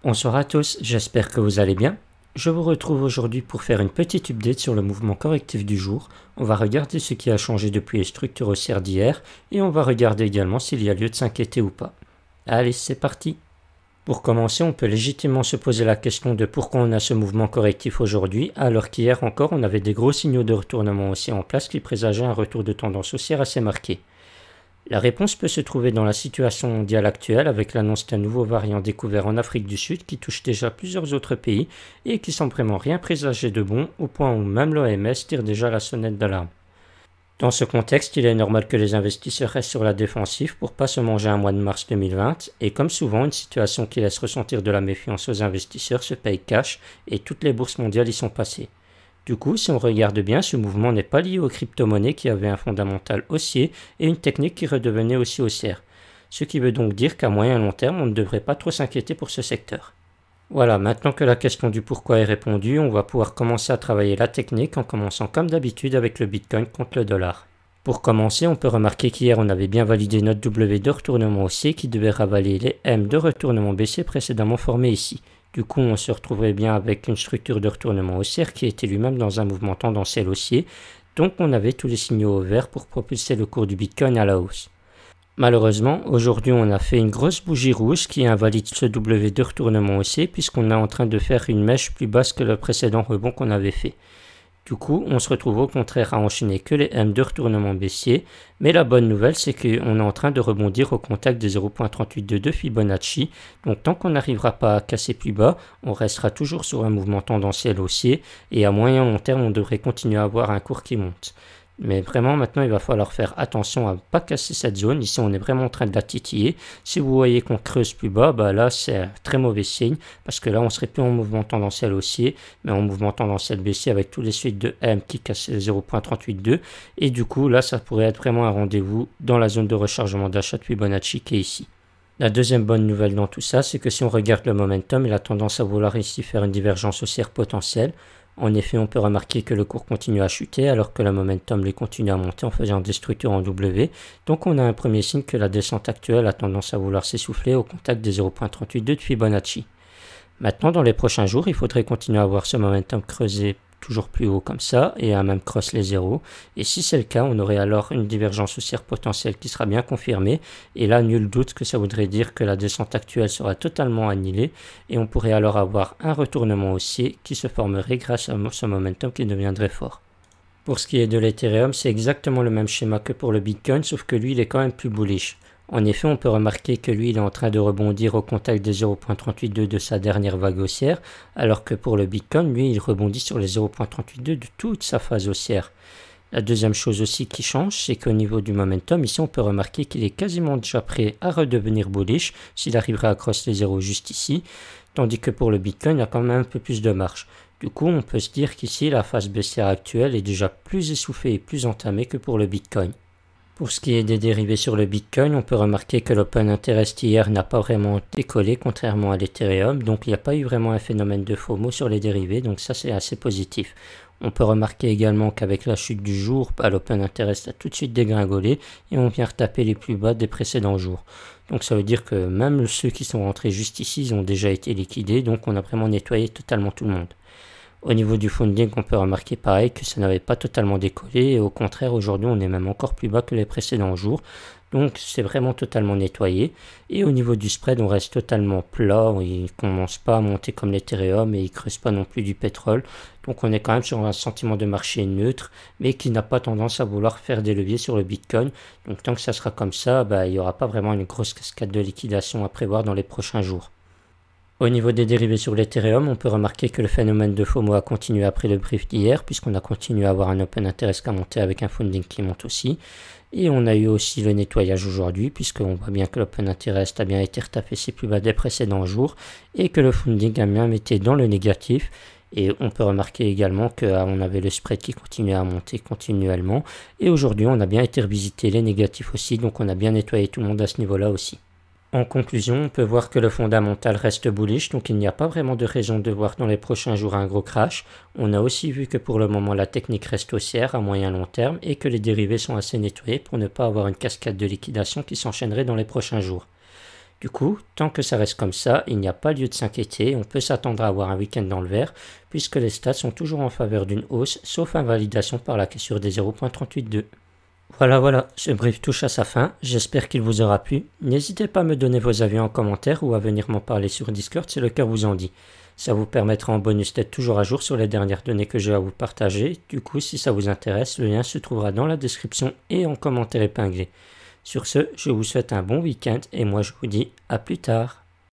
Bonsoir à tous, j'espère que vous allez bien. Je vous retrouve aujourd'hui pour faire une petite update sur le mouvement correctif du jour. On va regarder ce qui a changé depuis les structures haussières d'hier et on va regarder également s'il y a lieu de s'inquiéter ou pas. Allez, c'est parti. Pour commencer, on peut légitimement se poser la question de pourquoi on a ce mouvement correctif aujourd'hui, alors qu'hier encore on avait des gros signaux de retournement haussier en place qui présageaient un retour de tendance haussière assez marqué. La réponse peut se trouver dans la situation mondiale actuelle avec l'annonce d'un nouveau variant découvert en Afrique du Sud qui touche déjà plusieurs autres pays et qui semble vraiment rien présager de bon au point où même l'OMS tire déjà la sonnette d'alarme. Dans ce contexte, il est normal que les investisseurs restent sur la défensive pour pas se manger un mois de mars 2020 et comme souvent, une situation qui laisse ressentir de la méfiance aux investisseurs se paye cash et toutes les bourses mondiales y sont passées. Du coup, si on regarde bien, ce mouvement n'est pas lié aux crypto-monnaies qui avaient un fondamental haussier et une technique qui redevenait aussi haussière. Ce qui veut donc dire qu'à moyen et long terme, on ne devrait pas trop s'inquiéter pour ce secteur. Voilà, maintenant que la question du pourquoi est répondue, on va pouvoir commencer à travailler la technique en commençant comme d'habitude avec le Bitcoin contre le dollar. Pour commencer, on peut remarquer qu'hier on avait bien validé notre W de retournement haussier qui devait ravaler les M de retournement baissier précédemment formés ici. Du coup, on se retrouverait bien avec une structure de retournement haussière qui était lui-même dans un mouvement tendanciel haussier, donc on avait tous les signaux au vert pour propulser le cours du Bitcoin à la hausse. Malheureusement, aujourd'hui on a fait une grosse bougie rouge qui invalide ce W de retournement haussier puisqu'on est en train de faire une mèche plus basse que le précédent rebond qu'on avait fait. Du coup, on se retrouve au contraire à enchaîner que les M de retournement baissier, mais la bonne nouvelle c'est qu'on est en train de rebondir au contact des 0.382 Fibonacci, donc tant qu'on n'arrivera pas à casser plus bas, on restera toujours sur un mouvement tendanciel haussier, et à moyen long terme on devrait continuer à avoir un cours qui monte. Mais vraiment maintenant il va falloir faire attention à ne pas casser cette zone, ici on est vraiment en train de la titiller, si vous voyez qu'on creuse plus bas, là c'est un très mauvais signe, parce que là on serait plus en mouvement tendanciel haussier, mais en mouvement tendanciel baissier avec tous les suites de M qui cassent les 0.382, et du coup là ça pourrait être vraiment un rendez-vous dans la zone de rechargement d'achat de Fibonacci qui est ici. La deuxième bonne nouvelle dans tout ça, c'est que si on regarde le momentum, il a tendance à vouloir ici faire une divergence haussière potentielle. En effet, on peut remarquer que le cours continue à chuter alors que le momentum lui continue à monter en faisant des structures en W. Donc on a un premier signe que la descente actuelle a tendance à vouloir s'essouffler au contact des 0.32 de Fibonacci. Maintenant, dans les prochains jours, il faudrait continuer à voir ce momentum creuser toujours plus haut comme ça et à même cross les zéros. Et si c'est le cas, on aurait alors une divergence haussière potentielle qui sera bien confirmée. Et là, nul doute que ça voudrait dire que la descente actuelle sera totalement annihilée et on pourrait alors avoir un retournement haussier qui se formerait grâce à ce momentum qui deviendrait fort. Pour ce qui est de l'Ethereum, c'est exactement le même schéma que pour le Bitcoin, sauf que lui, il est quand même plus bullish. En effet, on peut remarquer que lui, il est en train de rebondir au contact des 0.32 de sa dernière vague haussière, alors que pour le Bitcoin, lui, il rebondit sur les 0.32 de toute sa phase haussière. La deuxième chose aussi qui change, c'est qu'au niveau du momentum, ici, on peut remarquer qu'il est quasiment déjà prêt à redevenir bullish s'il arriverait à crosser les zéros juste ici, tandis que pour le Bitcoin, il y a quand même un peu plus de marge. Du coup, on peut se dire qu'ici, la phase baissière actuelle est déjà plus essoufflée et plus entamée que pour le Bitcoin. Pour ce qui est des dérivés sur le Bitcoin, on peut remarquer que l'Open Interest hier n'a pas vraiment décollé contrairement à l'Ethereum, donc il n'y a pas eu vraiment un phénomène de FOMO sur les dérivés, donc ça c'est assez positif. On peut remarquer également qu'avec la chute du jour, l'Open Interest a tout de suite dégringolé et on vient retaper les plus bas des précédents jours. Donc ça veut dire que même ceux qui sont rentrés juste ici, ils ont déjà été liquidés, donc on a vraiment nettoyé totalement tout le monde. Au niveau du funding, on peut remarquer pareil que ça n'avait pas totalement décollé et au contraire aujourd'hui on est même encore plus bas que les précédents jours. Donc c'est vraiment totalement nettoyé. Et au niveau du spread, on reste totalement plat, il ne commence pas à monter comme l'Ethereum et il ne creuse pas non plus du pétrole. Donc on est quand même sur un sentiment de marché neutre mais qui n'a pas tendance à vouloir faire des leviers sur le Bitcoin. Donc tant que ça sera comme ça, il n'y aura pas vraiment une grosse cascade de liquidation à prévoir dans les prochains jours. Au niveau des dérivés sur l'Ethereum, on peut remarquer que le phénomène de FOMO a continué après le brief d'hier, puisqu'on a continué à avoir un Open Interest qui a monté avec un funding qui monte aussi. Et on a eu aussi le nettoyage aujourd'hui, puisqu'on voit bien que l'Open Interest a bien été retapé ses plus bas des précédents jours, et que le funding a bien été dans le négatif. Et on peut remarquer également qu'on avait le spread qui continuait à monter continuellement. Et aujourd'hui, on a bien été revisiter les négatifs aussi, donc on a bien nettoyé tout le monde à ce niveau-là aussi. En conclusion, on peut voir que le fondamental reste bullish, donc il n'y a pas vraiment de raison de voir dans les prochains jours un gros crash. On a aussi vu que pour le moment la technique reste haussière à moyen long terme et que les dérivés sont assez nettoyés pour ne pas avoir une cascade de liquidation qui s'enchaînerait dans les prochains jours. Du coup, tant que ça reste comme ça, il n'y a pas lieu de s'inquiéter, on peut s'attendre à avoir un week-end dans le vert, puisque les stats sont toujours en faveur d'une hausse, sauf invalidation par la cassure des 0.382. Voilà, ce brief touche à sa fin, j'espère qu'il vous aura plu. N'hésitez pas à me donner vos avis en commentaire ou à venir m'en parler sur Discord si le cœur vous en dit. Ça vous permettra en bonus d'être toujours à jour sur les dernières données que j'ai à vous partager. Du coup, si ça vous intéresse, le lien se trouvera dans la description et en commentaire épinglé. Sur ce, je vous souhaite un bon week-end et moi je vous dis à plus tard.